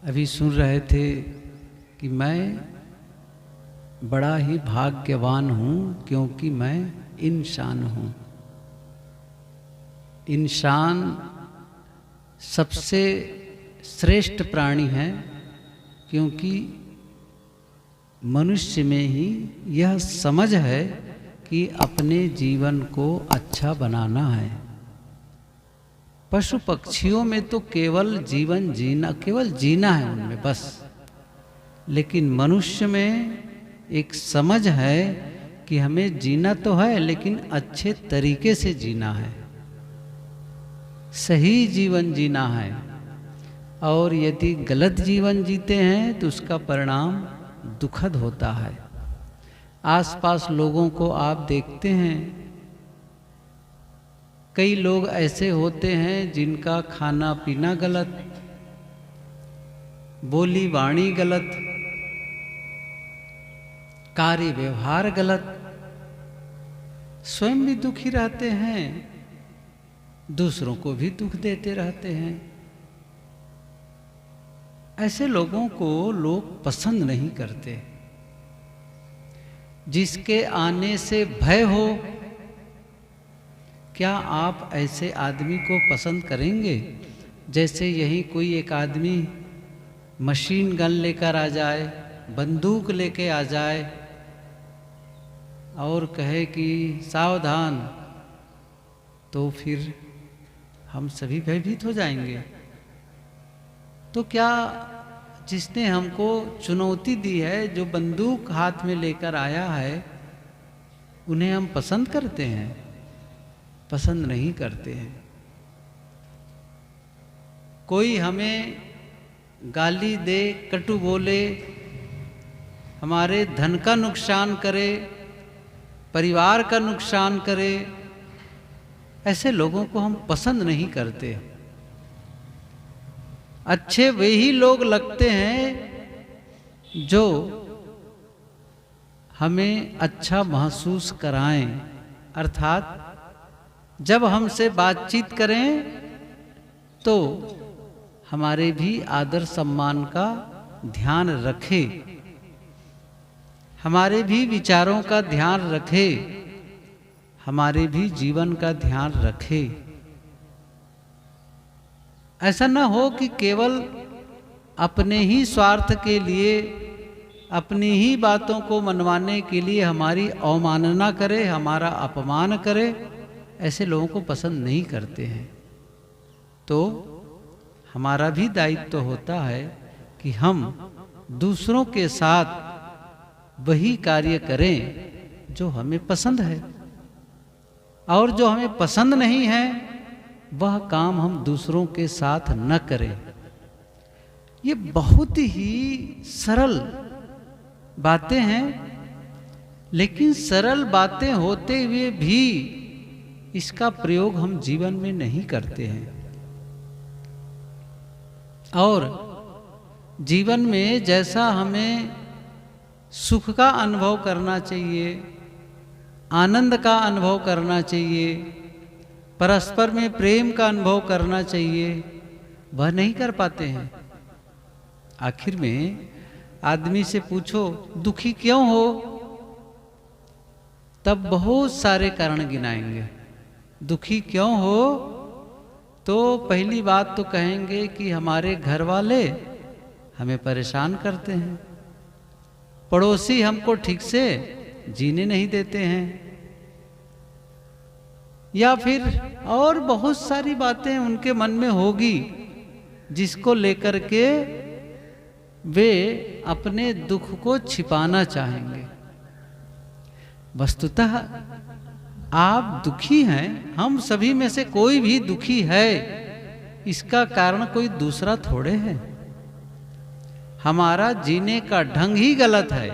अभी सुन रहे थे कि मैं बड़ा ही भाग्यवान हूँ क्योंकि मैं इंसान हूँ। इंसान सबसे श्रेष्ठ प्राणी है क्योंकि मनुष्य में ही यह समझ है कि अपने जीवन को अच्छा बनाना है। पशु पक्षियों में तो केवल जीवन जीना, केवल जीना है उनमें बस, लेकिन मनुष्य में एक समझ है कि हमें जीना तो है लेकिन अच्छे तरीके से जीना है, सही जीवन जीना है। और यदि गलत जीवन जीते हैं तो उसका परिणाम दुखद होता है। आसपास लोगों को आप देखते हैं, कई लोग ऐसे होते हैं जिनका खाना पीना गलत, बोली वाणी गलत, कार्य व्यवहार गलत, स्वयं भी दुखी रहते हैं, दूसरों को भी दुख देते रहते हैं। ऐसे लोगों को लोग पसंद नहीं करते। जिसके आने से भय हो, क्या आप ऐसे आदमी को पसंद करेंगे? जैसे यही कोई एक आदमी मशीन गन लेकर आ जाए, बंदूक लेके आ जाए और कहे कि सावधान, तो फिर हम सभी भयभीत हो जाएंगे। तो क्या जिसने हमको चुनौती दी है, जो बंदूक हाथ में लेकर आया है, उन्हें हम पसंद करते हैं? पसंद नहीं करते हैं। कोई हमें गाली दे, कटु बोले, हमारे धन का नुकसान करे, परिवार का नुकसान करे, ऐसे लोगों को हम पसंद नहीं करते। अच्छे वही लोग लगते हैं जो हमें अच्छा महसूस कराएं, अर्थात जब हमसे बातचीत करें तो हमारे भी आदर सम्मान का ध्यान रखे, हमारे भी विचारों का ध्यान रखे, हमारे भी जीवन का ध्यान रखे। ऐसा न हो कि केवल अपने ही स्वार्थ के लिए, अपनी ही बातों को मनवाने के लिए हमारी अवमानना करे, हमारा अपमान करे। ऐसे लोगों को पसंद नहीं करते हैं। तो हमारा भी दायित्व होता है कि हम दूसरों के साथ वही कार्य करें जो हमें पसंद है, और जो हमें पसंद नहीं है वह काम हम दूसरों के साथ न करें। ये बहुत ही सरल बातें हैं, लेकिन सरल बातें होते हुए भी इसका प्रयोग हम जीवन में नहीं करते हैं। और जीवन में जैसा हमें सुख का अनुभव करना चाहिए, आनंद का अनुभव करना चाहिए, परस्पर में प्रेम का अनुभव करना चाहिए, वह नहीं कर पाते हैं। आखिर में आदमी से पूछो दुखी क्यों हो, तब बहुत सारे कारण गिनाएंगे। दुखी क्यों हो तो पहली बात तो कहेंगे कि हमारे घर वाले हमें परेशान करते हैं, पड़ोसी हमको ठीक से जीने नहीं देते हैं, या फिर और बहुत सारी बातें उनके मन में होगी जिसको लेकर के वे अपने दुख को छिपाना चाहेंगे। वस्तुतः आप दुखी हैं, हम सभी में से कोई भी दुखी है, इसका कारण कोई दूसरा थोड़े है। हमारा जीने का ढंग ही गलत है।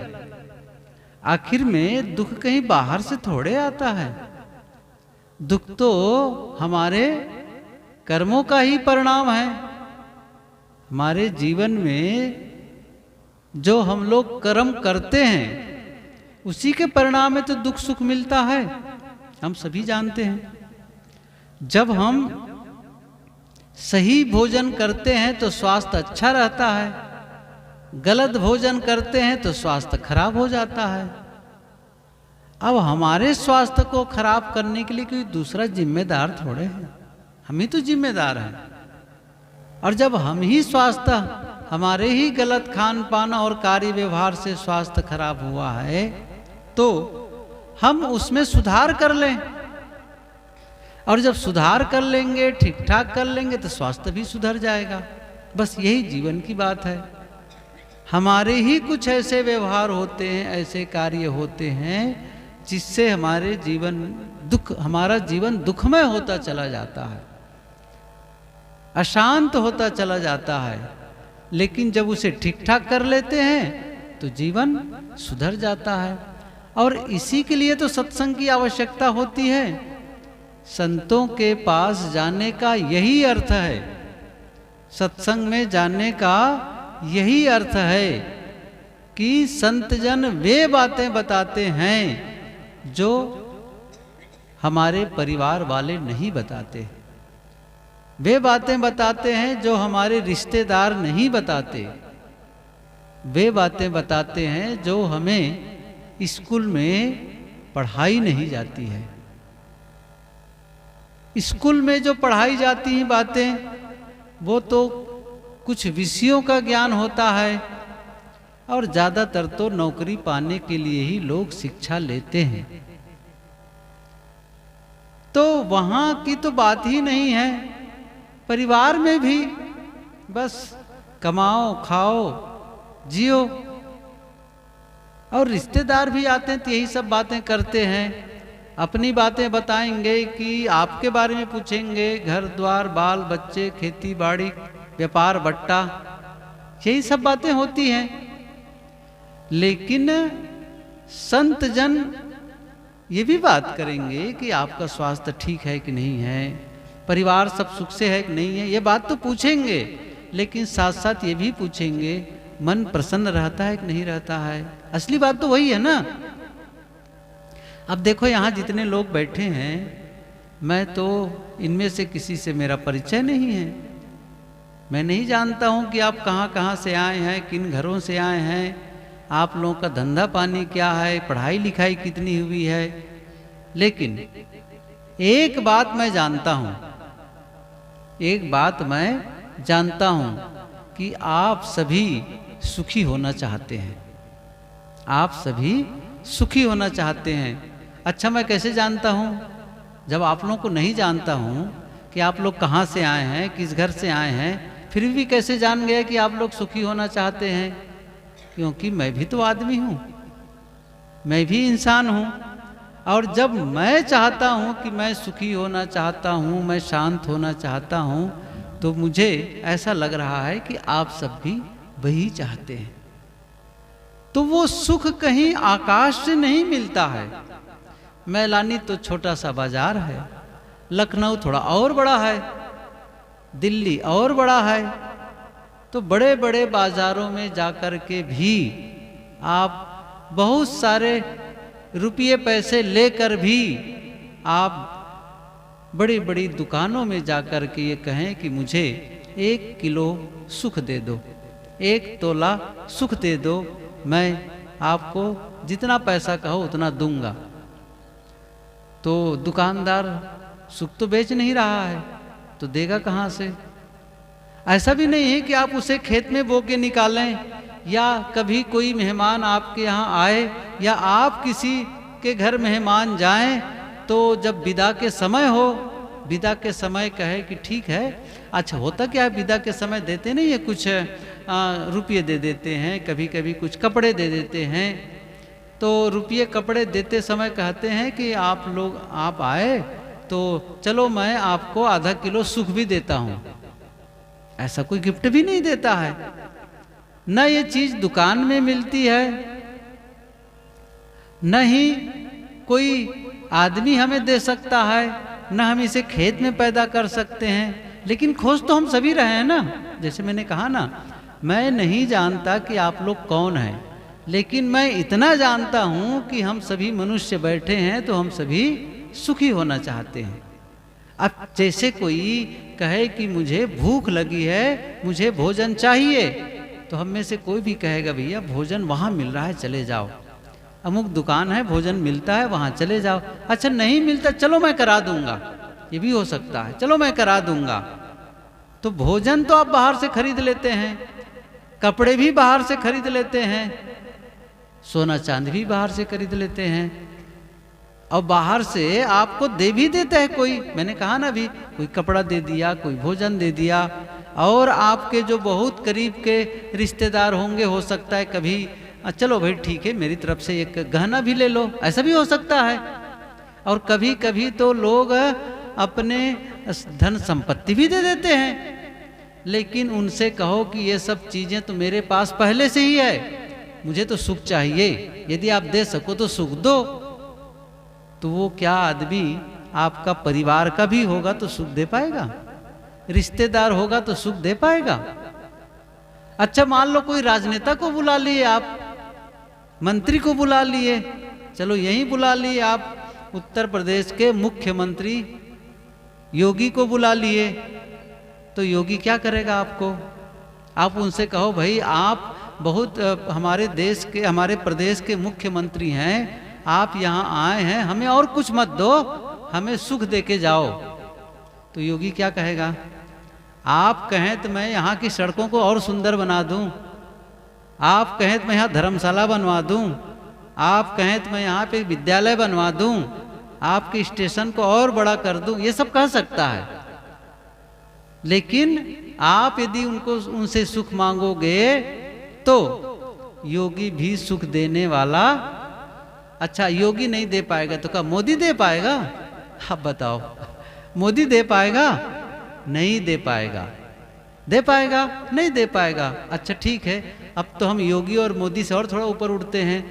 आखिर में दुख कहीं बाहर से थोड़े आता है। दुख तो हमारे कर्मों का ही परिणाम है। हमारे जीवन में जो हम लोग कर्म करते हैं उसी के परिणाम में तो दुख सुख मिलता है, हम सभी जानते हैं। जब हम सही भोजन करते हैं तो स्वास्थ्य अच्छा रहता है, गलत भोजन करते हैं तो स्वास्थ्य खराब हो जाता है। अब हमारे स्वास्थ्य को खराब करने के लिए कोई दूसरा जिम्मेदार थोड़े है, हम ही तो जिम्मेदार हैं। और जब हम ही स्वास्थ्य, हमारे ही गलत खान पान और कार्य व्यवहार से स्वास्थ्य खराब हुआ है, तो हम उसमें सुधार कर लें। और जब सुधार कर लेंगे, ठीक ठाक कर लेंगे, तो स्वास्थ्य भी सुधर जाएगा। बस यही जीवन की बात है। हमारे ही कुछ ऐसे व्यवहार होते हैं, ऐसे कार्य होते हैं जिससे हमारा जीवन दुखमय होता चला जाता है, अशांत होता चला जाता है। लेकिन जब उसे ठीक ठाक कर लेते हैं तो जीवन सुधर जाता है। और इसी के लिए तो सत्संग की आवश्यकता होती है। संतों के पास जाने का यही अर्थ है, सत्संग में जाने का यही अर्थ है कि संतजन वे बातें बताते हैं जो हमारे परिवार वाले नहीं बताते, वे बातें बताते हैं जो हमारे रिश्तेदार नहीं बताते, वे बातें बताते हैं जो हमें स्कूल में पढ़ाई नहीं जाती है। स्कूल में जो पढ़ाई जाती हैं बातें, वो तो कुछ विषयों का ज्ञान होता है, और ज़्यादातर तो नौकरी पाने के लिए ही लोग शिक्षा लेते हैं। तो वहाँ की तो बात ही नहीं है। परिवार में भी बस कमाओ, खाओ, जियो। और रिश्तेदार भी आते हैं तो यही सब बातें करते हैं, अपनी बातें बताएंगे कि आपके बारे में पूछेंगे, घर द्वार, बाल बच्चे, खेती बाड़ी, व्यापार बट्टा, यही सब बातें होती हैं। लेकिन संत जन ये भी बात करेंगे कि आपका स्वास्थ्य ठीक है कि नहीं है, परिवार सब सुख से है कि नहीं है, ये बात तो पूछेंगे। लेकिन साथ साथ ये भी पूछेंगे मन प्रसन्न रहता है कि नहीं रहता है। असली बात तो वही है ना। अब देखो यहाँ जितने लोग बैठे हैं, मैं तो इनमें से किसी से मेरा परिचय नहीं है। मैं नहीं जानता हूँ कि आप कहाँ कहाँ से आए हैं, किन घरों से आए हैं, आप लोगों का धंधा पानी क्या है, पढ़ाई लिखाई कितनी हुई है। लेकिन एक बात मैं जानता हूँ, एक बात मैं जानता हूँ कि आप सभी सुखी होना चाहते हैं, आप सभी सुखी होना चाहते हैं। अच्छा, मैं कैसे जानता हूँ? जब आप लोगों को नहीं जानता हूँ कि आप लोग कहाँ से आए हैं, किस घर से आए हैं, फिर भी कैसे जान गया कि आप लोग सुखी होना चाहते हैं? क्योंकि मैं भी तो आदमी हूँ, मैं भी इंसान हूँ। और जब मैं चाहता हूँ कि मैं सुखी होना चाहता हूँ, मैं शांत होना चाहता हूँ, तो मुझे ऐसा लग रहा है कि आप सब भी वही चाहते हैं। तो वो सुख कहीं आकाश से नहीं मिलता है। मैलानी तो छोटा सा बाजार है, लखनऊ थोड़ा और बड़ा है, दिल्ली और बड़ा है। तो बड़े बड़े बाजारों में जाकर के भी आप बहुत सारे रुपये पैसे लेकर भी आप बड़ी बड़ी दुकानों में जाकर के ये कहें कि मुझे 1 किलो सुख दे दो, 1 तोला सुख दे दो, मैं आपको जितना पैसा कहो उतना दूंगा। तो दुकानदार सुख तो बेच नहीं रहा है, तो देगा कहाँ से? ऐसा भी नहीं है कि आप उसे खेत में बो के निकालें, या कभी कोई मेहमान आपके यहाँ आए, या आप किसी के घर मेहमान जाएं, तो जब विदा के समय हो, विदा के समय कहे कि ठीक है। अच्छा, होता क्या है, विदा के समय देते नहीं है, कुछ रुपये दे देते हैं, कभी कभी कुछ कपड़े दे देते हैं। तो रुपये कपड़े देते समय कहते हैं कि आप आए तो चलो मैं आपको आधा किलो सुख भी देता हूँ। ऐसा कोई गिफ्ट भी नहीं देता है। न ये चीज दुकान में मिलती है, न ही कोई आदमी हमें दे सकता है, न हम इसे खेत में पैदा कर सकते हैं। लेकिन खोज तो हम सभी रहे हैं ना। जैसे मैंने कहा ना, मैं नहीं जानता कि आप लोग कौन हैं, लेकिन मैं इतना जानता हूं कि हम सभी मनुष्य बैठे हैं तो हम सभी सुखी होना चाहते हैं। अब जैसे कोई कहे कि मुझे भूख लगी है, मुझे भोजन चाहिए, तो हम में से कोई भी कहेगा भैया भोजन वहाँ मिल रहा है, चले जाओ, अमुक दुकान है, भोजन मिलता है, वहाँ चले जाओ। अच्छा नहीं मिलता, चलो मैं करा दूंगा, ये भी हो सकता है, चलो मैं करा दूंगा। तो भोजन तो आप बाहर से खरीद लेते हैं, कपड़े भी बाहर से खरीद लेते हैं, सोना चांदी भी बाहर से खरीद लेते हैं, और बाहर से आपको दे भी देता है कोई। मैंने कहा ना अभी, कोई कपड़ा दे दिया, कोई भोजन दे दिया, और आपके जो बहुत करीब के रिश्तेदार होंगे, हो सकता है कभी चलो भाई ठीक है मेरी तरफ से एक गहना भी ले लो, ऐसा भी हो सकता है। और कभी कभी तो लोग अपने धन संपत्ति भी दे देते हैं, लेकिन उनसे कहो कि ये सब चीज़ें तो मेरे पास पहले से ही है, मुझे तो सुख चाहिए, यदि आप दे सको तो सुख दो। तो वो क्या आदमी आपका परिवार का भी होगा तो सुख दे पाएगा, रिश्तेदार होगा तो सुख दे पाएगा। अच्छा मान लो कोई राजनेता को बुला लिए आप, मंत्री को बुला लिए, चलो यहीं बुला लिए आप, उत्तर प्रदेश के मुख्यमंत्री योगी को बुला लिए, तो योगी क्या करेगा आपको? आप उनसे कहो भाई आप बहुत हमारे देश के, हमारे प्रदेश के मुख्यमंत्री हैं, आप यहाँ आए हैं, हमें और कुछ मत दो, हमें सुख दे के जाओ। तो योगी क्या कहेगा? आप कहें तो मैं यहाँ की सड़कों को और सुंदर बना दूं, आप कहें तो मैं यहाँ धर्मशाला बनवा दूं, आप कहें तो मैं यहाँ पे विद्यालय बनवा दूं, आपके स्टेशन को और बड़ा कर दूं, ये सब कह सकता है। लेकिन आप यदि उनसे सुख मांगोगे तो योगी भी सुख देने वाला, अच्छा योगी नहीं दे पाएगा तो क्या मोदी दे पाएगा? आप बताओ, मोदी दे पाएगा? नहीं दे पाएगा। दे पाएगा? नहीं दे पाएगा। अच्छा ठीक है, अब तो हम योगी और मोदी से और थोड़ा ऊपर उठते हैं।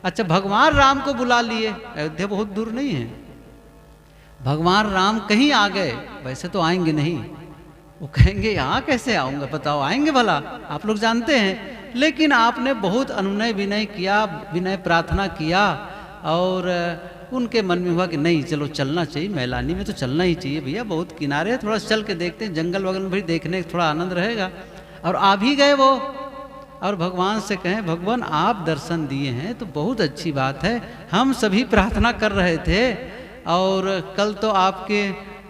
अच्छा भगवान राम को बुला लिए, अयोध्या बहुत दूर नहीं है, भगवान राम कहीं आ गए, वैसे तो आएंगे नहीं, वो कहेंगे यहाँ कैसे आऊँगा, बताओ आएंगे भला, आप लोग जानते हैं। लेकिन आपने बहुत अनुनय विनय किया, विनय प्रार्थना किया, और उनके मन में हुआ कि नहीं चलो चलना चाहिए, मैलानी में तो चलना ही चाहिए भैया, बहुत किनारे है, थोड़ा चल के देखते हैं, जंगल वगल में भी देखने का थोड़ा आनंद रहेगा। और आ भी गए वो, और भगवान से कहें भगवान आप दर्शन दिए हैं तो बहुत अच्छी बात है, हम सभी प्रार्थना कर रहे थे, और कल तो आपके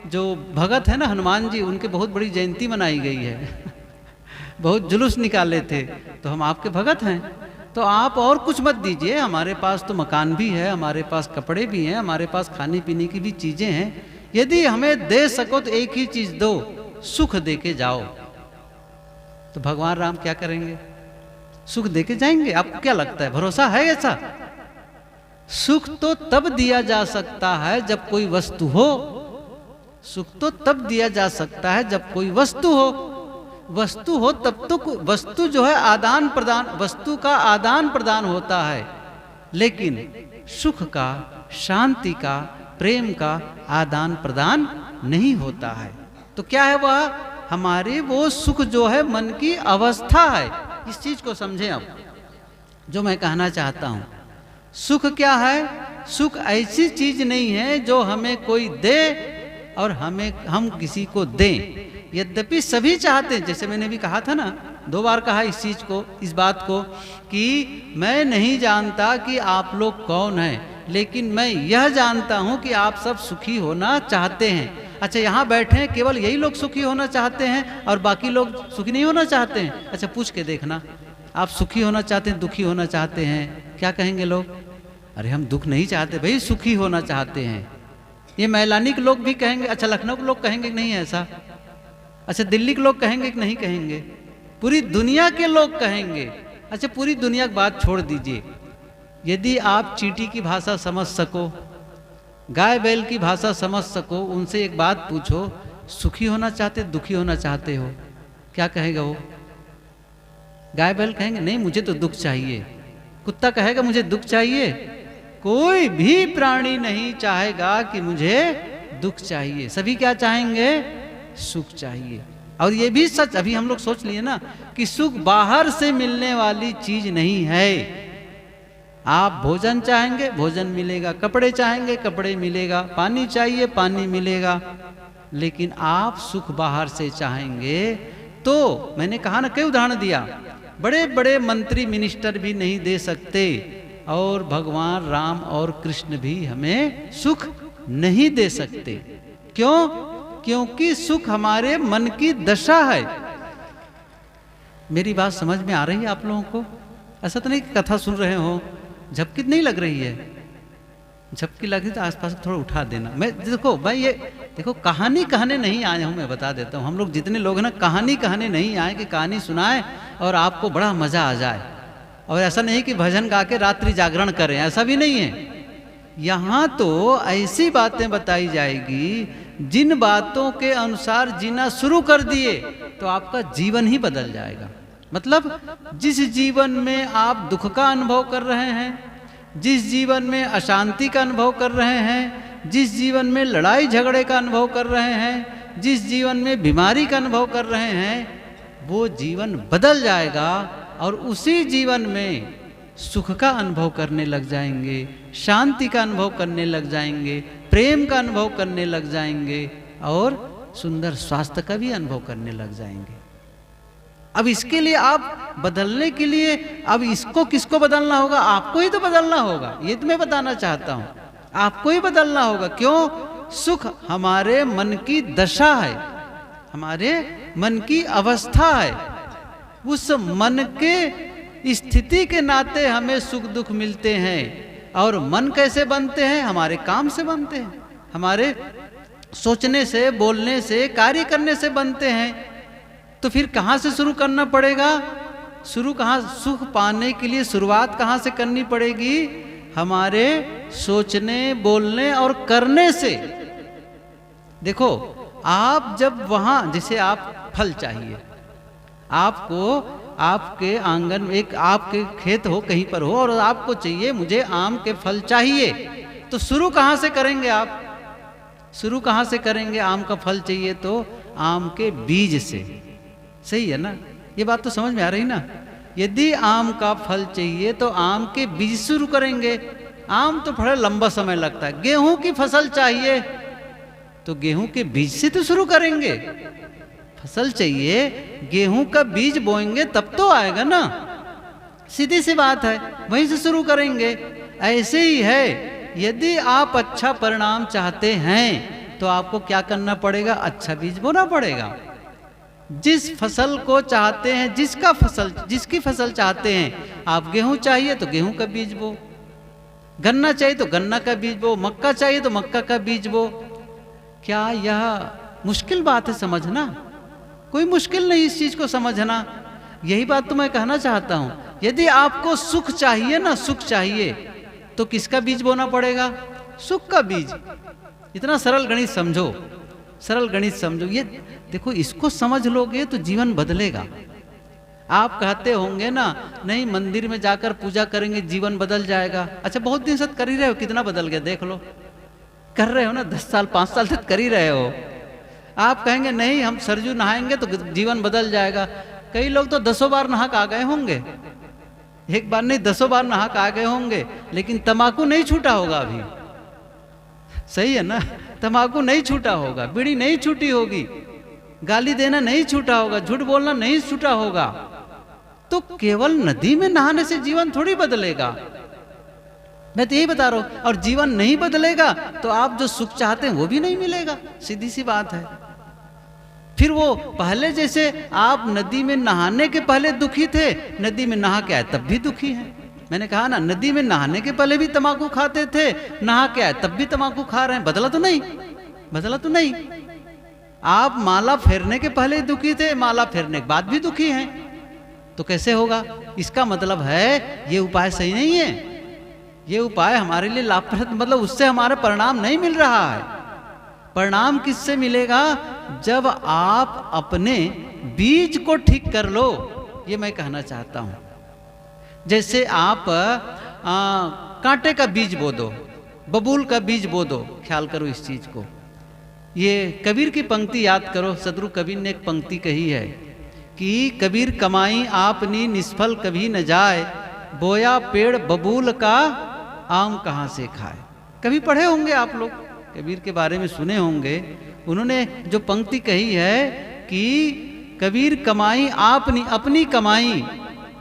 जो भगत है ना हनुमान जी, उनके बहुत बड़ी जयंती मनाई गई है बहुत जुलूस निकाले थे, तो हम आपके भगत हैं, तो आप और कुछ मत दीजिए, हमारे पास तो मकान भी है, हमारे पास कपड़े भी हैं, हमारे पास खाने पीने की भी चीज़ें हैं, यदि हमें दे सको तो एक ही चीज़ दो, सुख दे के जाओ। तो भगवान राम क्या करेंगे? सुख दे के जाएंगे? आपको क्या लगता है, भरोसा है ऐसा? सुख तो तब दिया जा सकता है जब कोई वस्तु हो, सुख तो तब दिया जा सकता है जब कोई वस्तु हो, वस्तु हो तब तो वस्तु जो है आदान प्रदान, वस्तु का आदान प्रदान होता है, लेकिन सुख का, शांति का, प्रेम का आदान प्रदान नहीं होता है। तो क्या है वह? हमारे वो सुख जो है मन की अवस्था है। इस चीज को समझें अब, जो मैं कहना चाहता हूं। सुख क्या है? सुख ऐसी चीज नहीं है जो हमें कोई दे और हम किसी को दें। यद्यपि सभी चाहते हैं, जैसे मैंने भी कहा था ना, 2 बार कहा इस चीज को, इस बात को, कि मैं नहीं जानता कि आप लोग कौन हैं, लेकिन मैं यह जानता हूं कि आप सब सुखी होना चाहते हैं। अच्छा यहाँ बैठे हैं केवल यही लोग सुखी होना चाहते हैं और बाकी लोग सुखी नहीं होना चाहते हैं? अच्छा पूछ के देखना, आप सुखी होना चाहते हैं, दुखी होना चाहते हैं, क्या कहेंगे लोग? अरे हम दुख नहीं चाहते भाई, सुखी होना चाहते हैं। ये मैलानी के लोग भी कहेंगे, अच्छा लखनऊ के लोग कहेंगे कि नहीं ऐसा, अच्छा दिल्ली के लोग कहेंगे कि नहीं कहेंगे, पूरी दुनिया के लोग कहेंगे। अच्छा पूरी दुनिया की बात छोड़ दीजिए, यदि आप चींटी की भाषा समझ सको, गाय बैल की भाषा समझ सको, उनसे एक बात पूछो, सुखी होना चाहते दुखी होना चाहते हो, क्या कहेगा वो? गाय बैल कहेंगे नहीं मुझे तो दुख चाहिए, कुत्ता कहेगा मुझे दुख चाहिए, कोई भी प्राणी नहीं चाहेगा कि मुझे दुख चाहिए, सभी क्या चाहेंगे? सुख चाहिए। और ये भी सच, अभी हम लोग सोच लिए ना कि सुख बाहर से मिलने वाली चीज नहीं है। आप भोजन चाहेंगे भोजन मिलेगा, कपड़े चाहेंगे कपड़े मिलेगा, पानी चाहिए पानी मिलेगा, लेकिन आप सुख बाहर से चाहेंगे तो मैंने कहा ना, कई उदाहरण दिया, बड़े बड़े मंत्री मिनिस्टर भी नहीं दे सकते और भगवान राम और कृष्ण भी हमें सुख नहीं दे सकते। क्यों? क्योंकि सुख हमारे मन की दशा है। मेरी बात समझ में आ रही है आप लोगों को? ऐसा तो नहीं कि कथा सुन रहे हो, झपकी नहीं लग रही है? झपकी लगी तो आसपास थोड़ा उठा देना। मैं देखो भाई, ये देखो कहानी कहने नहीं आए हूँ, मैं बता देता हूँ। हम लोग जितने लोग हैं ना, कहानी कहने नहीं आए कि कहानी सुनाए और आपको बड़ा मजा आ जाए। और ऐसा नहीं कि भजन गा के रात्रि जागरण करें, ऐसा भी नहीं है। यहाँ तो ऐसी बातें बताई जाएगी, जिन बातों के अनुसार जीना शुरू कर दिए तो आपका जीवन ही बदल जाएगा। मतलब जिस जीवन में आप दुख का अनुभव कर रहे हैं, जिस जीवन में अशांति का अनुभव कर रहे हैं, जिस जीवन में लड़ाई झगड़े का अनुभव कर रहे हैं, जिस जीवन में बीमारी का अनुभव कर रहे हैं, वो जीवन बदल जाएगा और उसी जीवन में सुख का अनुभव करने लग जाएंगे, शांति का अनुभव करने लग जाएंगे, प्रेम का अनुभव करने लग जाएंगे और सुंदर स्वास्थ्य का भी अनुभव करने लग जाएंगे। अब इसके लिए आप बदलने के लिए, अब इसको किसको बदलना होगा? आपको ही तो बदलना होगा। ये तो मैं बताना चाहता हूं, आपको ही बदलना होगा। क्यों? सुख हमारे मन की दशा है, हमारे मन की अवस्था है। उस मन के स्थिति के नाते हमें सुख दुख मिलते हैं। और मन कैसे बनते हैं? हमारे काम से बनते हैं, हमारे सोचने से, बोलने से, कार्य करने से बनते हैं। तो फिर कहाँ से शुरू करना पड़ेगा? शुरू कहाँ? सुख पाने के लिए शुरुआत कहाँ से करनी पड़ेगी? हमारे सोचने, बोलने और करने से। देखो, आप जब वहाँ, जैसे आप फल चाहिए, आपको आपके आंगन में एक आपके खेत हो, कहीं पर हो, और आपको चाहिए मुझे आम के फल चाहिए, तो शुरू कहाँ से करेंगे आप? शुरू कहाँ से करेंगे? आम का फल चाहिए तो आम के बीज से। सही है ना? ये बात तो समझ में आ रही ना? यदि आम का फल चाहिए तो आम के बीज शुरू करेंगे। आम तो बड़ा लंबा समय लगता है। गेहूं की फसल चाहिए तो गेहूं के बीज से तो शुरू करेंगे। फसल चाहिए, गेहूं का बीज बोएंगे तब तो आएगा ना। सीधी सी बात है, वहीं से शुरू करेंगे। ऐसे ही है, यदि आप अच्छा परिणाम चाहते हैं तो आपको क्या करना पड़ेगा? अच्छा बीज बोना पड़ेगा। जिस फसल को चाहते हैं, जिसकी फसल चाहते हैं, आप गेहूं चाहिए तो गेहूं का बीज बो, गन्ना चाहिए तो गन्ना का बीज बो, मक्का चाहिए तो मक्का का बीज बो। क्या यह मुश्किल बात है समझना? कोई मुश्किल नहीं इस चीज को समझना। यही बात तो मैं कहना चाहता हूं। यदि आपको सुख चाहिए ना, सुख चाहिए तो किसका बीज बोना पड़ेगा? सुख का बीज। इतना सरल गणित समझो, सरल गणित समझो। ये देखो, इसको समझ लोगे तो जीवन बदलेगा। आप कहते होंगे ना, नहीं मंदिर में जाकर पूजा करेंगे जीवन बदल जाएगा। अच्छा, बहुत दिन से कर ही रहे हो, कितना बदल गया देख लो। कर रहे हो ना, 10 साल 5 साल तक कर ही रहे हो। आप कहेंगे नहीं हम सरजू नहाएंगे तो जीवन बदल जाएगा। कई लोग तो 10 बार नहा के आ गए होंगे, एक बार नहीं 10 बार नहा के आ गए होंगे, लेकिन तंबाकू नहीं छूटा होगा अभी। सही है ना? तंबाकू नहीं छूटा होगा, बीड़ी नहीं छूटी होगी, गाली देना नहीं छूटा होगा, झूठ बोलना नहीं छूटा होगा। तो केवल नदी में नहाने से जीवन थोड़ी बदलेगा। मैं तो यही बता रहा हूं। और जीवन नहीं बदलेगा तो आप जो सुख चाहते हैं वो भी नहीं मिलेगा। सीधी सी बात है। फिर वो पहले जैसे आप नदी में नहाने के पहले दुखी थे, नदी में नहा के आए तब भी दुखी हैं। मैंने कहा ना, नदी में नहाने के पहले भी तंबाकू खाते थे, नहा के आए तब भी तंबाकू खा रहे हैं। बदला तो नहीं, बदला तो नहीं। आप माला फेरने के पहले दुखी थे, माला फेरने के बाद भी दुखी हैं, तो कैसे होगा? इसका मतलब है ये उपाय सही नहीं है। ये उपाय हमारे लिए लाभप्रद, मतलब उससे हमारा परिणाम नहीं मिल रहा है। परिणाम किससे मिलेगा? जब आप अपने बीज को ठीक कर लो। ये मैं कहना चाहता हूं। जैसे आप कांटे का बीज बो दो, बबूल का बीज बो दो। ख्याल करो इस चीज को। ये कबीर की पंक्ति याद करो। सदगुरु कबीर ने एक पंक्ति कही है कि कबीर कमाई आपनी निष्फल कभी न जाए, बोया पेड़ बबूल का आम कहाँ से खाए। कभी पढ़े होंगे आप लोग, कबीर के बारे में सुने होंगे। उन्होंने जो पंक्ति कही है कि कबीर कमाई आपनी अपनी कमाई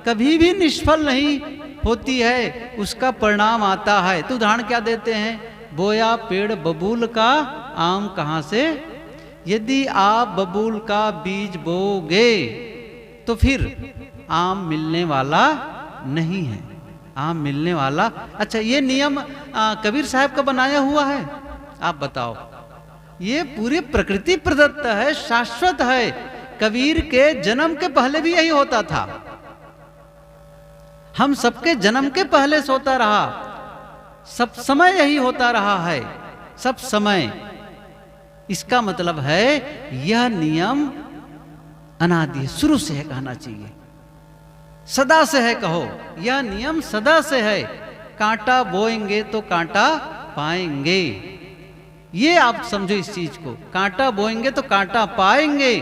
कभी भी निष्फल नहीं होती है, उसका परिणाम आता है। तो उदाहरण क्या देते हैं, बोया पेड़ बबूल का आम कहाँ से। यदि आप बबूल का बीज बोगे तो फिर आम मिलने वाला नहीं है, आम मिलने वाला। अच्छा, ये नियम कबीर साहब का बनाया हुआ है, आप बताओ। ये पूरी प्रकृति प्रदत्त है, शाश्वत है। कबीर के जन्म के पहले भी यही होता था, हम सबके जन्म के पहले से होता रहा, सब समय यही होता रहा है, सब समय। इसका मतलब है यह नियम अनादि है, शुरू से है कहना चाहिए, सदा से है कहो, यह नियम सदा से है। कांटा बोएंगे तो कांटा पाएंगे, ये आप समझो इस चीज को। कांटा बोएंगे तो कांटा पाएंगे,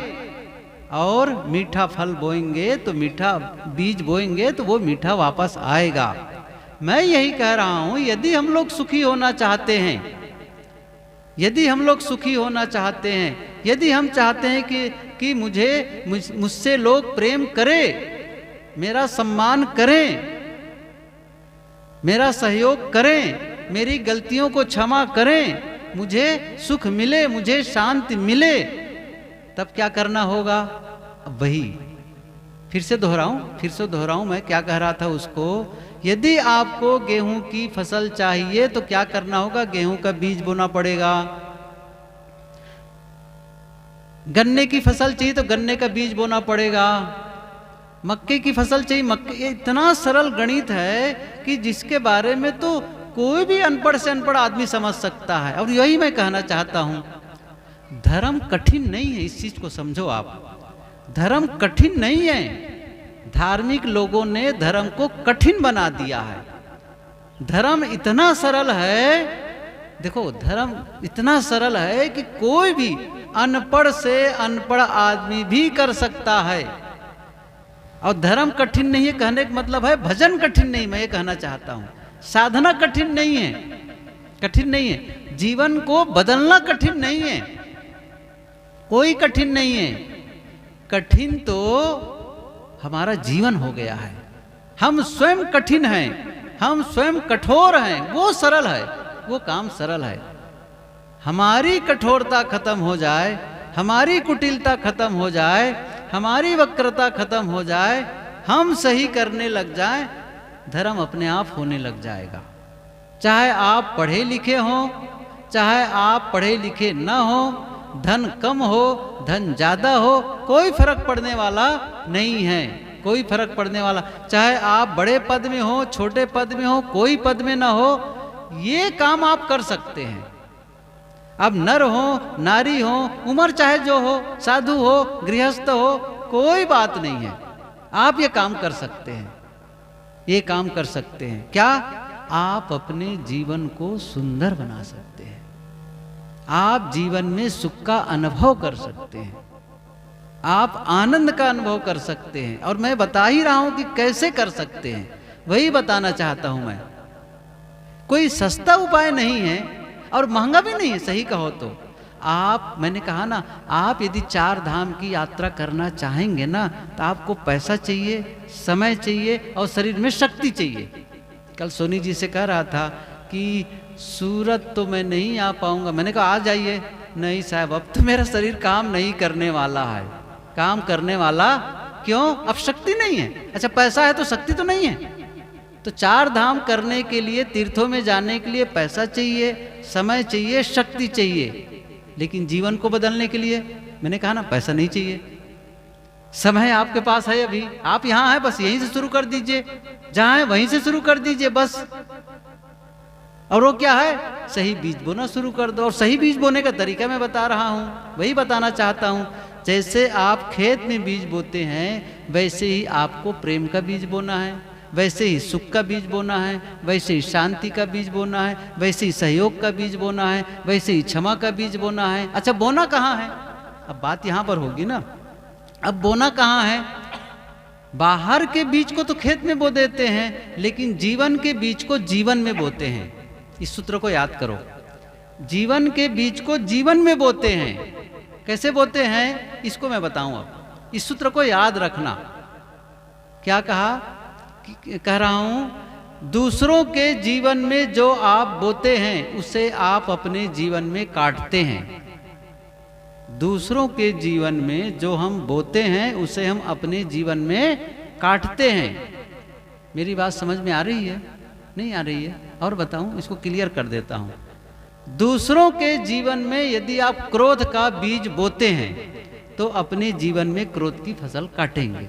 और मीठा फल बोएंगे तो मीठा बीज बोएंगे तो वो मीठा वापस आएगा। मैं यही कह रहा हूं, यदि हम लोग सुखी होना चाहते हैं, यदि हम लोग सुखी होना चाहते हैं, यदि हम चाहते हैं कि मुझसे लोग प्रेम करें, मेरा सम्मान करें, मेरा सहयोग करें, मेरी गलतियों को क्षमा करें, मुझे सुख मिले, मुझे शांति मिले, तब क्या करना होगा। अब वही फिर से दोहराऊं मैं क्या कह रहा था उसको। यदि आपको गेहूं की फसल चाहिए तो क्या करना होगा, गेहूं का बीज बोना पड़ेगा। गन्ने की फसल चाहिए तो गन्ने का बीज बोना पड़ेगा। मक्के की फसल चाहिए, मक्के। ये इतना सरल गणित है कि जिसके बारे में तो कोई भी अनपढ़ से अनपढ़ आदमी समझ सकता है। और यही मैं कहना चाहता हूं, धर्म कठिन नहीं है, इस चीज को समझो आप। धर्म कठिन नहीं है, धार्मिक लोगों ने धर्म को कठिन बना दिया है। धर्म इतना सरल है, देखो धर्म इतना सरल है कि कोई भी अनपढ़ से अनपढ़ आदमी भी कर सकता है। और धर्म कठिन नहीं है कहने का मतलब है भजन कठिन नहीं, मैं ये कहना चाहता हूं। साधना कठिन नहीं है, कठिन नहीं है। जीवन को बदलना कठिन नहीं है, कोई कठिन नहीं है। कठिन तो हमारा जीवन हो गया है, हम स्वयं कठिन हैं, हम स्वयं कठोर हैं। वो सरल है, वो काम सरल है। हमारी कठोरता खत्म हो जाए, हमारी कुटिलता खत्म हो जाए, हमारी वक्रता खत्म हो जाए, हम सही करने लग जाए, धर्म अपने आप होने लग जाएगा। चाहे आप पढ़े लिखे हो, चाहे आप पढ़े लिखे न हो, धन कम हो धन ज्यादा हो, कोई फर्क पड़ने वाला नहीं है, कोई फर्क पड़ने वाला। चाहे आप बड़े पद में हो, छोटे पद में हो, कोई पद में ना हो, ये काम आप कर सकते हैं। अब नर हो नारी हो, उम्र चाहे जो हो, साधु हो गृहस्थ हो, कोई बात नहीं है, आप ये काम कर सकते हैं, ये काम कर सकते हैं। क्या? आप अपने जीवन को सुंदर बना सकते हैं, आप जीवन में सुख का अनुभव कर सकते हैं, आप आनंद का अनुभव कर सकते हैं। और मैं बता ही रहा हूं कि कैसे कर सकते हैं, वही बताना चाहता हूं मैं। कोई सस्ता उपाय नहीं है और महंगा भी नहीं है, सही कहो तो। आप, मैंने कहा ना, आप यदि 4 धाम की यात्रा करना चाहेंगे ना, तो आपको पैसा चाहिए, समय चाहिए और शरीर में शक्ति चाहिए। कल सोनी जी से कह रहा था कि सूरत तो मैं नहीं आ पाऊंगा, मैंने कहा आ जाइए। नहीं साहब, अब तो मेरा शरीर काम नहीं करने वाला है। काम करने वाला क्यों? अब शक्ति नहीं है। अच्छा, पैसा है तो शक्ति तो नहीं है। तो 4 धाम करने के लिए, तीर्थों में जाने के लिए पैसा चाहिए, समय चाहिए, शक्ति चाहिए। लेकिन जीवन को बदलने के लिए, मैंने कहा ना, पैसा नहीं चाहिए, समय आपके पास है। अभी आप यहां हैं, बस यहीं से शुरू कर दीजिए, जहां है वहीं से शुरू कर दीजिए बस। और वो क्या है? सही बीज बोना शुरू कर दो। और सही बीज बोने का तरीका मैं बता रहा हूं, वही बताना चाहता हूं। जैसे आप खेत में बीज बोते हैं, वैसे ही आपको प्रेम का बीज बोना है, वैसे ही सुख का बीज बोना है, वैसे ही शांति का बीज बोना है, वैसे ही सहयोग का बीज बोना है, वैसे ही क्षमा का बीज बोना है। अच्छा, बोना कहाँ है? अब बात यहाँ पर होगी ना। अब बोना कहाँ है? बाहर के बीज को तो खेत में बो देते हैं, लेकिन जीवन के बीज को जीवन में बोते हैं। इस सूत्र को याद करो। जीवन के बीज को जीवन में बोते हैं। कैसे बोते हैं इसको मैं बताऊं। अब इस सूत्र को याद रखना। क्या कहा? कह रहा हूं, दूसरों के जीवन में जो आप बोते हैं उसे आप अपने जीवन में काटते हैं। दूसरों के जीवन में जो हम बोते हैं उसे हम अपने जीवन में काटते हैं। मेरी बात समझ में आ रही है? नहीं आ रही है? और बताऊं, इसको क्लियर कर देता हूं। दूसरों के जीवन में यदि आप क्रोध का बीज बोते हैं तो अपने जीवन में क्रोध की फसल काटेंगे।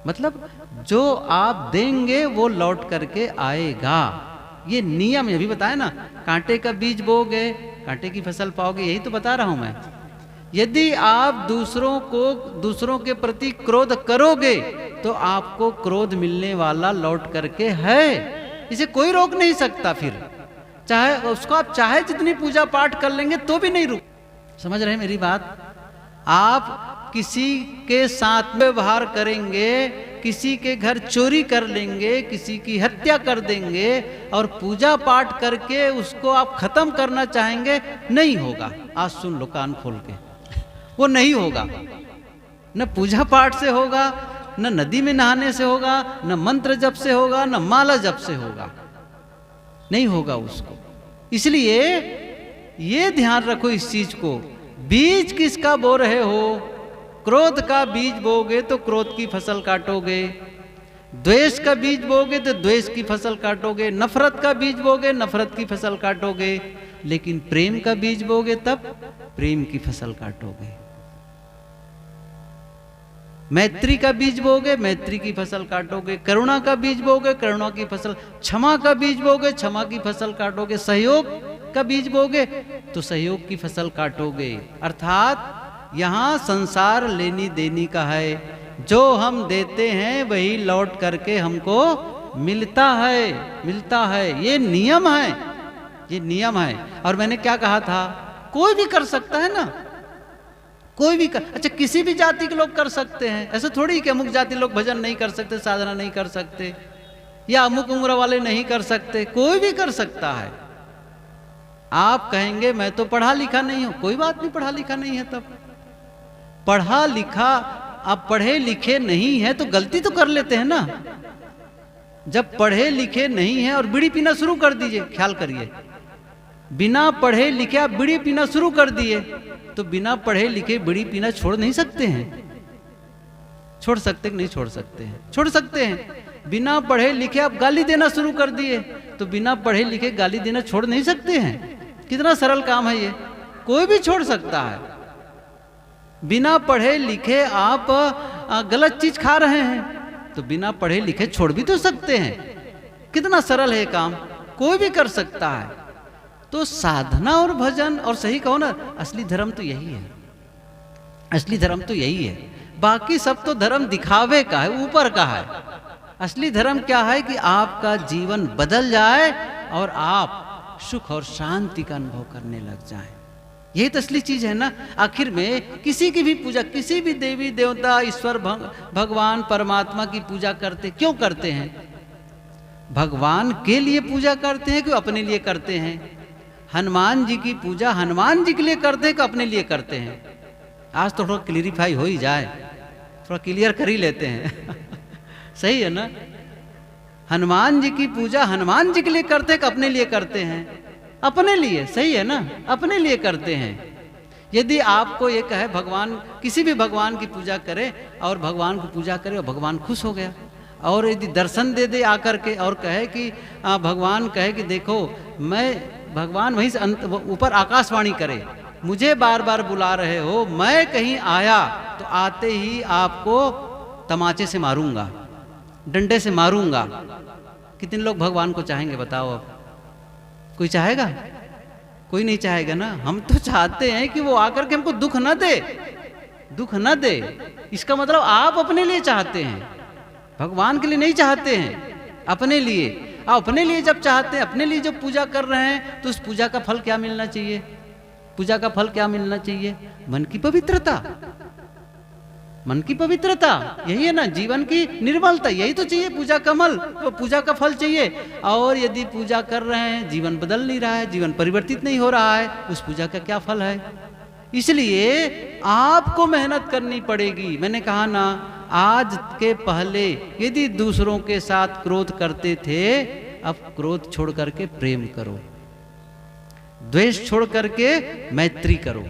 मतलब जो आप देंगे वो लौट करके आएगा। ये नियम अभी बताया ना, कांटे का बीज बोगे कांटे की फसल पाओगे, यही तो बता रहा हूं मैं। यदि आप दूसरों के प्रति क्रोध करोगे तो आपको क्रोध मिलने वाला लौट करके है। इसे कोई रोक नहीं सकता। फिर चाहे उसको आप चाहे जितनी पूजा पाठ कर लेंगे तो भी नहीं रुक। समझ रहे हैं मेरी बात? आप किसी के साथ व्यवहार करेंगे, किसी के घर चोरी कर लेंगे, किसी की हत्या कर देंगे और पूजा पाठ करके उसको आप खत्म करना चाहेंगे, नहीं होगा। आज सुन लो कान खोल के, वो नहीं होगा। न पूजा पाठ से होगा, न नदी में नहाने से होगा, न मंत्र जप से होगा, न माला जप से होगा। नहीं होगा उसको। इसलिए ये ध्यान रखो इस चीज को। बीज किसका बो रहे हो? क्रोध का बीज बोगे तो क्रोध की फसल काटोगे। द्वेष का बीज बोगे तो द्वेष की फसल काटोगे। नफरत का बीज बोगे नफरत की फसल काटोगे। लेकिन प्रेम का बीज बोगे तब प्रेम की फसल काटोगे। मैत्री का बीज बोगे मैत्री की फसल काटोगे। करुणा का बीज बोगे करुणा की फसल। क्षमा का बीज बोगे क्षमा की फसल काटोगे। सहयोग का बीज बोगे तो सहयोग की फसल काटोगे। अर्थात यहां संसार लेनी देनी का है। जो हम देते हैं वही लौट करके हमको मिलता है। ये नियम है, ये नियम है। और मैंने क्या कहा था? कोई भी कर सकता है ना, कोई भी कर। अच्छा, किसी भी जाति के लोग कर सकते हैं। ऐसा थोड़ी कि अमुक जाति लोग भजन नहीं कर सकते, साधना नहीं कर सकते, या अमुक उम्र वाले नहीं कर सकते। कोई भी कर सकता है। आप कहेंगे मैं तो पढ़ा लिखा नहीं हूं, कोई बात नहीं, पढ़ा लिखा नहीं है तब पढ़ा लिखा। आप पढ़े लिखे नहीं है तो गलती तो कर लेते हैं ना। जब पढ़े लिखे नहीं है और बीड़ी पीना शुरू कर दीजिए, ख्याल करिए, बिना पढ़े लिखे आप बीड़ी पीना शुरू कर दिए तो बिना पढ़े लिखे बीड़ी पीना छोड़ नहीं सकते हैं? छोड़ सकते कि नहीं छोड़ सकते हैं? छोड़ सकते हैं। बिना पढ़े लिखे आप गाली देना शुरू कर दिए तो बिना पढ़े लिखे गाली देना छोड़ नहीं सकते हैं? कितना सरल काम है ये, कोई भी छोड़ सकता है। बिना पढ़े लिखे आप गलत चीज खा रहे हैं तो बिना पढ़े लिखे छोड़ भी तो सकते हैं। कितना सरल है काम, कोई भी कर सकता है। तो साधना और भजन, और सही कहो ना, असली धर्म तो यही है। असली धर्म तो यही है। बाकी सब तो धर्म दिखावे का है, ऊपर का है। असली धर्म क्या है कि आपका जीवन बदल जाए और आप सुख और शांति का अनुभव करने लग जाएं। यही तो असली चीज है ना। आखिर में किसी की भी पूजा, किसी भी देवी देवता ईश्वर भगवान परमात्मा की पूजा करते क्यों करते हैं? भगवान के लिए पूजा करते हैं कि अपने लिए करते हैं? हनुमान जी की पूजा हनुमान जी के लिए करते हैं कि अपने लिए करते हैं? आज तो थोड़ा क्लियरिफाई हो ही जाए, थोड़ा क्लियर कर ही लेते हैं। सही है ना? हनुमान जी की पूजा हनुमान जी के लिए करते हैं कि अपने लिए करते हैं? अपने लिए। सही है ना? अपने लिए करते हैं। यदि आपको ये कहे भगवान, किसी भी भगवान की पूजा करे और भगवान को पूजा करे और भगवान खुश हो गया, और यदि दर्शन दे दे आकर के और कहे कि भगवान कहे कि देखो मैं, भगवान वहीं से ऊपर आकाशवाणी करे, मुझे बार बार बुला रहे हो, मैं कहीं आया तो आते ही आपको तमाचे से मारूंगा, डंडे से मारूंगा। कितने लोग भगवान को चाहेंगे बताओ? अब कोई चाहेगा? कोई नहीं चाहेगा ना। हम तो चाहते हैं कि वो आकर के हमको दुख न दे, दुख न दे। इसका मतलब आप अपने लिए चाहते हैं, भगवान के लिए नहीं चाहते हैं, अपने लिए। आप अपने लिए जब चाहते हैं, अपने लिए जब पूजा कर रहे हैं तो उस पूजा का फल क्या मिलना चाहिए? पूजा का फल क्या मिलना चाहिए? मन की पवित्रता। मन की पवित्रता, यही है ना जीवन की निर्मलता, यही तो चाहिए पूजा कमल, तो पूजा का फल चाहिए। और यदि पूजा कर रहे हैं, जीवन बदल नहीं रहा है, जीवन परिवर्तित नहीं हो रहा है, उस पूजा का क्या फल है? इसलिए आपको मेहनत करनी पड़ेगी। मैंने कहा ना, आज के पहले यदि दूसरों के साथ क्रोध करते थे, अब क्रोध छोड़ करके प्रेम करो, द्वेष छोड़ करके मैत्री करो,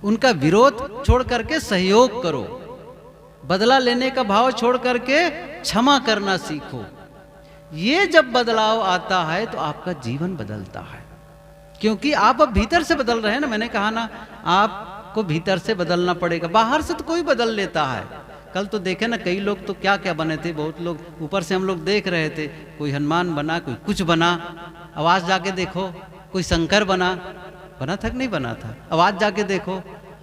उनका विरोध छोड़ करके सहयोग करो, बदला लेने का भाव छोड़ करके क्षमा करना सीखो। ये जब बदलाव आता है तो आपका जीवन बदलता है, क्योंकि आप अब भीतर से बदल रहे हैं ना। मैंने कहा ना, आपको भीतर से बदलना पड़ेगा, बाहर से तो कोई बदल लेता है। कल तो देखे ना, कई लोग तो क्या क्या बने थे, बहुत लोग ऊपर से हम लोग देख रहे थे, कोई हनुमान बना, कोई कुछ बना। आवाज जाके देखो, कोई शंकर बना था कि नहीं बना था? आवाज जाके देखो,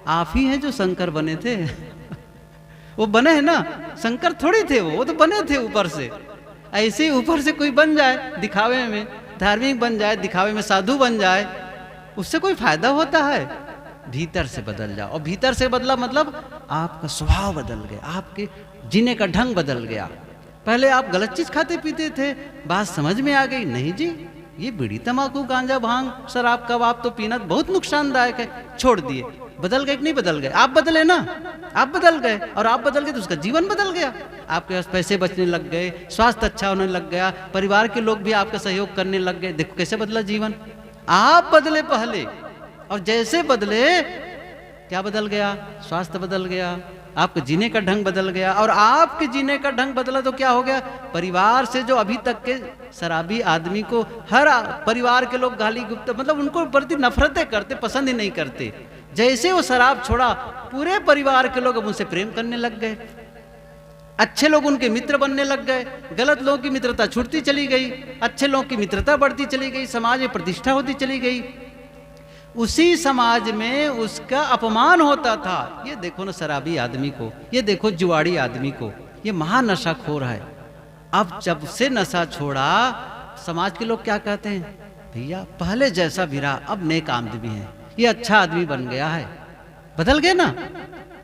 आप ही हैं जो शंकर बने थे। वो बने हैं ना, शंकर थोड़ी थे वो तो बने थे ऊपर से। ऐसे ही ऊपर से कोई बन जाए दिखावे में, धार्मिक बन जाए दिखावे में, साधु बन जाए, उससे कोई फायदा होता है? भीतर से बदल जाओ। और भीतर से बदला मतलब आपका स्वभाव बदल गया, आपके जीने का ढंग बदल गया। पहले आप गलत चीज खाते पीते थे, बात समझ में आ गई, नहीं जी ये बीड़ी तंबाकू गांजा भांग शराब कबाब तो पीना बहुत नुकसानदायक है, छोड़ दिए। बदल गए कि नहीं बदल गए? आप बदले ना, आप बदल गए, और आप बदल गए तो उसका जीवन बदल गया। आपके पास पैसे बचने लग गए, स्वास्थ्य अच्छा होने लग गया, परिवार के लोग भी आपका सहयोग करने लग गए। देखो कैसे बदला जीवन। आप बदले पहले, और जैसे बदले क्या बदल गया? स्वास्थ्य बदल गया, आपके जीने का ढंग बदल गया। और आपके जीने का ढंग बदला तो क्या हो गया? परिवार से जो अभी तक के शराबी आदमी को हर परिवार के लोग गाली गुप्त, मतलब उनको प्रति नफरतें करते, पसंद ही नहीं करते, जैसे वो शराब छोड़ा पूरे परिवार के लोग अब उनसे प्रेम करने लग गए। अच्छे लोग उनके मित्र बनने लग गए, गलत लोगों की मित्रता छूटती चली गई, अच्छे लोगों की मित्रता बढ़ती चली गई, समाज में प्रतिष्ठा होती चली गई। उसी समाज में उसका अपमान होता था। ये देखो ना शराबी आदमी को, ये देखो जुआड़ी आदमी को, ये महानशाखोर है। अब जब से नशा छोड़ा, समाज के लोग क्या कहते हैं? भैया पहले जैसा भी रहा, अब नेक आदमी है, ये अच्छा आदमी बन गया है। बदल गए ना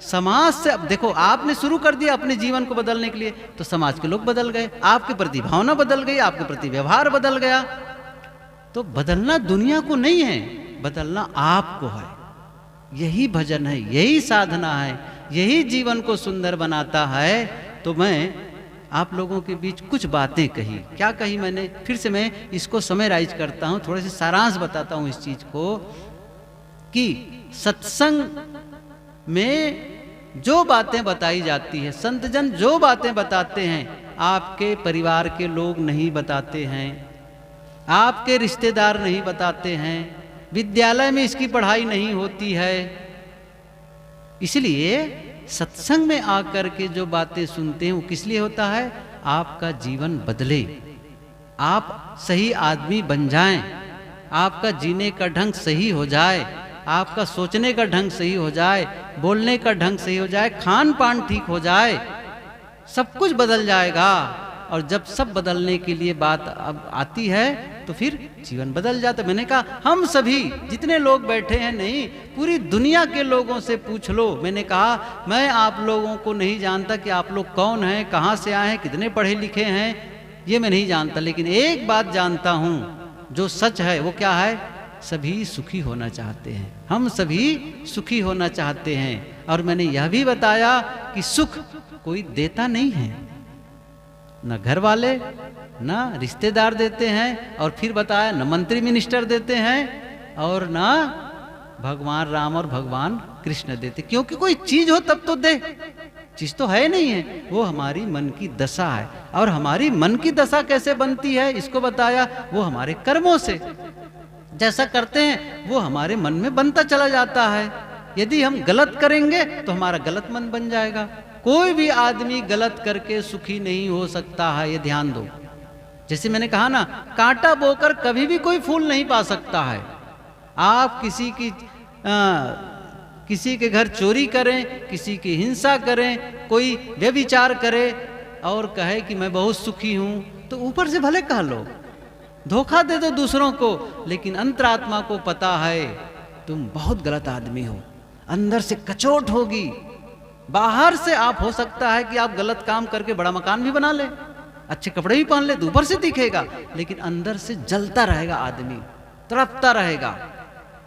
समाज से। अब देखो, आपने शुरू कर दिया अपने जीवन को बदलने के लिए, तो समाज के लोग बदल गए, आपके प्रति भावना बदल गई, आपके प्रति व्यवहार बदल गया। तो बदलना दुनिया को नहीं है, बदलना आपको है। यही भजन है, यही साधना है, यही जीवन को सुंदर बनाता है। तो मैं आप लोगों के बीच कुछ बातें कही। क्या कही मैंने? फिर से मैं इसको समराइज करता हूं, थोड़े से सारांश बताता हूं इस चीज को, कि सत्संग में जो बातें बताई जाती है, संत जन जो बातें बताते हैं, आपके परिवार के लोग नहीं बताते हैं, आपके रिश्तेदार नहीं बताते हैं, विद्यालय में इसकी पढ़ाई नहीं होती है। इसलिए सत्संग में आकर के जो बातें सुनते हैं वो किस लिए होता है? आपका जीवन बदले, आप सही आदमी बन जाएं, आपका जीने का ढंग सही हो जाए, आपका सोचने का ढंग सही हो जाए, बोलने का ढंग सही हो जाए, खान पान ठीक हो जाए, सब कुछ बदल जाएगा। और जब सब बदलने के लिए बात अब आती है तो फिर जीवन बदल जाता है। मैंने कहा हम सभी जितने लोग बैठे हैं, नहीं पूरी दुनिया के लोगों से पूछ लो। मैंने कहा मैं आप लोगों को नहीं जानता कि आप लोग कौन हैं, कहाँ से आए हैं, कितने पढ़े लिखे हैं, ये मैं नहीं जानता, लेकिन एक बात जानता हूँ जो सच है। वो क्या है? सभी सुखी होना चाहते हैं, हम सभी सुखी होना चाहते हैं। और मैंने यह भी बताया कि सुख कोई देता नहीं है, न घर वाले न रिश्तेदार देते हैं, और फिर बताया न मंत्री मिनिस्टर देते हैं, और न भगवान राम और भगवान कृष्ण देते। क्योंकि कोई चीज हो तब तो दे, चीज तो है नहीं है, वो हमारी मन की दशा है। और हमारी मन की दशा कैसे बनती है इसको बताया, वो हमारे कर्मों से। जैसा करते हैं वो हमारे मन में बनता चला जाता है। यदि हम गलत करेंगे तो हमारा गलत मन बन जाएगा। कोई भी आदमी गलत करके सुखी नहीं हो सकता है, ये ध्यान दो। जैसे मैंने कहा ना, कांटा बोकर कभी भी कोई फूल नहीं पा सकता है। आप किसी के घर चोरी करें, किसी की हिंसा करें, कोई व्यभिचार करे और कहे कि मैं बहुत सुखी हूं, तो ऊपर से भले कह लो, धोखा दे दो दूसरों को, लेकिन अंतरात्मा को पता है तुम बहुत गलत आदमी हो, अंदर से कचोट होगी, बाहर से आप हो सकता है कि आप गलत काम करके बड़ा मकान भी बना ले, अच्छे कपड़े भी पहन ले, तो ऊपर से दिखेगा, लेकिन अंदर से जलता रहेगा आदमी, तड़पता रहेगा।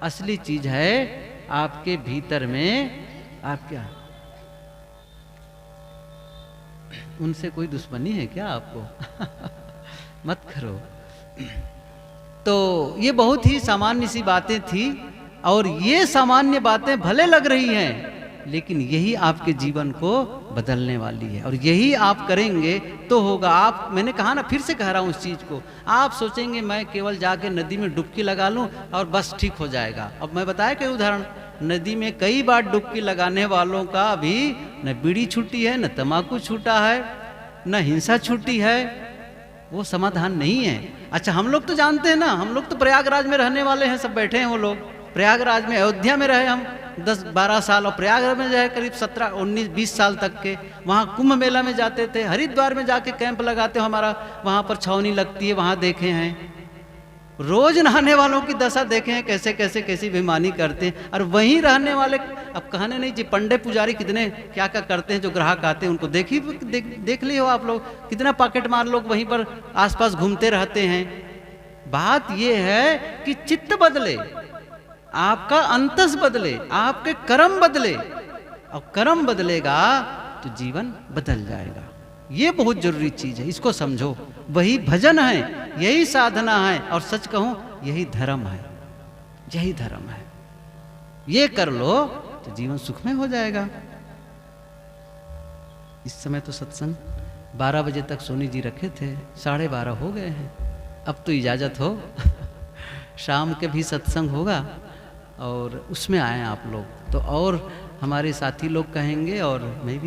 असली चीज है आपके भीतर में। आप क्या उनसे कोई दुश्मनी है क्या आपको? मत करो। तो ये बहुत ही सामान्य सी बातें थी, और ये सामान्य बातें भले लग रही हैं, लेकिन यही आपके जीवन को बदलने वाली है, और यही आप करेंगे तो होगा। आप, मैंने कहा ना, फिर से कह रहा हूँ उस चीज़ को, आप सोचेंगे मैं केवल जाके नदी में डुबकी लगा लूँ और बस ठीक हो जाएगा। अब मैं बताया कई उदाहरण, नदी में कई बार डुबकी लगाने वालों का अभी न बीड़ी छूटी है, न तम्बाकू छूटा है, न हिंसा छूटी है। वो समाधान नहीं है। अच्छा, हम लोग तो जानते हैं ना, हम लोग तो प्रयागराज में रहने वाले हैं, सब बैठे हैं वो लोग प्रयागराज में। अयोध्या में रहे हम 10-12 साल, और प्रयागराज में रहे करीब 17-19-20 साल तक के। वहाँ कुंभ मेला में जाते थे, हरिद्वार में जाके कैंप लगाते हो, हमारा वहाँ पर छावनी लगती है, वहाँ देखे हैं। रोज नहाने वालों की दशा देखे हैं, कैसे कैसे कैसी बेईमानी करते हैं। और वहीं रहने वाले, अब कहने नहीं जी, पंडे पुजारी कितने क्या क्या करते हैं, जो ग्राहक आते हैं उनको देख लिए हो आप लोग, कितना पॉकेट मार लोग वहीं पर आसपास घूमते रहते हैं। बात यह है कि चित्त बदले, आपका अंतस बदले, आपके कर्म बदले, और कर्म बदलेगा तो जीवन बदल जाएगा। ये बहुत जरूरी चीज है, इसको समझो। वही भजन है, यही साधना है, और सच कहूं यही धर्म है, यही धर्म है। ये कर लो तो जीवन सुखमय हो जाएगा। इस समय तो सत्संग 12 बजे तक सोनी जी रखे थे, 12:30 हो गए हैं। अब तो इजाजत हो। शाम के भी सत्संग होगा, और उसमें आए आप लोग तो, और हमारे साथी लोग कहेंगे, और मैं भी